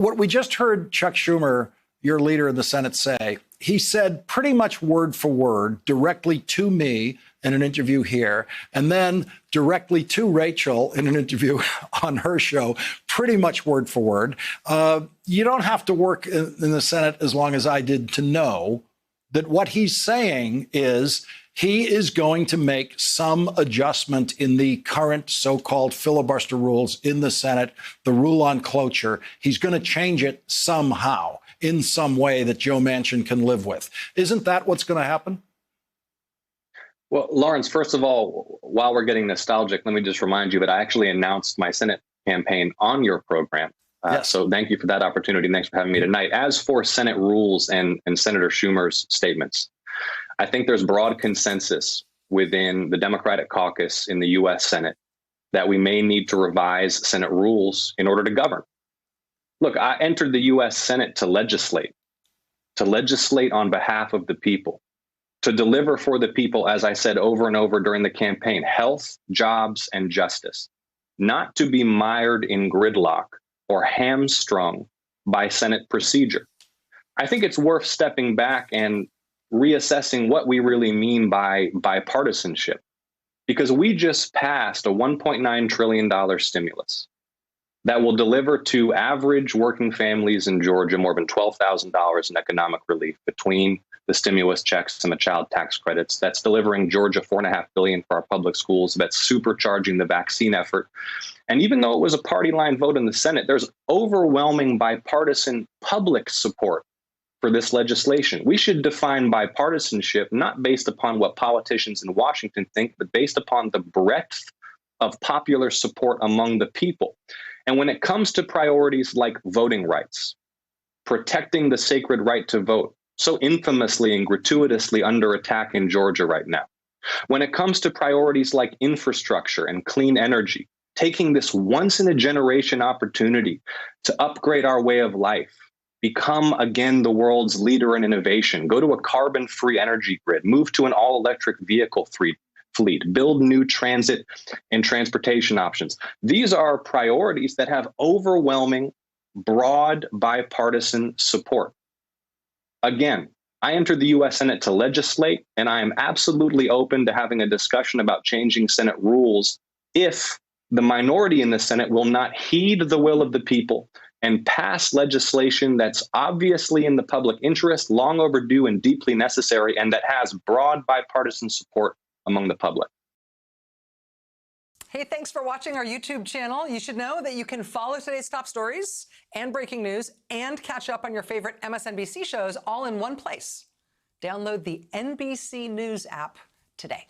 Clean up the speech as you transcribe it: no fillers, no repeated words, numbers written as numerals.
What we just heard Chuck Schumer, your leader in the Senate, say, he said pretty much word for word directly to me in an interview here, and then directly to Rachel in an interview on her show, pretty much word for word. You don't have to work in the Senate as long as I did to know that what he's saying is he is going to make some adjustment in the current so-called filibuster rules in the Senate, the rule on cloture. He's going to change it somehow, in some way that Joe Manchin can live with. Isn't that what's going to happen? Well, Lawrence, first of all, while we're getting nostalgic, let me just remind you that I actually announced my Senate campaign on your program. Yes. So thank you for that opportunity. Thanks for having me tonight. As for Senate rules and Senator Schumer's statements, I think there's broad consensus within the Democratic caucus in the U.S. Senate that we may need to revise Senate rules in order to govern. Look, I entered the U.S. Senate to legislate on behalf of the people, to deliver for the people, as I said over and over during the campaign, health, jobs, and justice, not to be mired in gridlock or hamstrung by Senate procedure. I think it's worth stepping back and reassessing what we really mean by bipartisanship, because we just passed a $1.9 trillion stimulus that will deliver to average working families in Georgia more than $12,000 in economic relief between the stimulus checks and the child tax credits. That's delivering Georgia $4.5 billion for our public schools. That's supercharging the vaccine effort. And even though it was a party line vote in the Senate, there's overwhelming bipartisan public support for this legislation. We should define bipartisanship not based upon what politicians in Washington think, but based upon the breadth of popular support among the people. And when it comes to priorities like voting rights, protecting the sacred right to vote, so infamously and gratuitously under attack in Georgia right now, when it comes to priorities like infrastructure and clean energy, taking this once-in-a-generation opportunity to upgrade our way of life, become again the world's leader in innovation, go to a carbon-free energy grid, move to an all-electric vehicle fleet, build new transit and transportation options. These are priorities that have overwhelming, broad bipartisan support. Again, I entered the U.S. Senate to legislate, and I am absolutely open to having a discussion about changing Senate rules if the minority in the Senate will not heed the will of the people and pass legislation that's obviously in the public interest, long overdue and deeply necessary, and that has broad bipartisan support among the public. Hey, thanks for watching our YouTube channel. You should know that you can follow today's top stories and breaking news and catch up on your favorite MSNBC shows all in one place. Download the NBC News app today.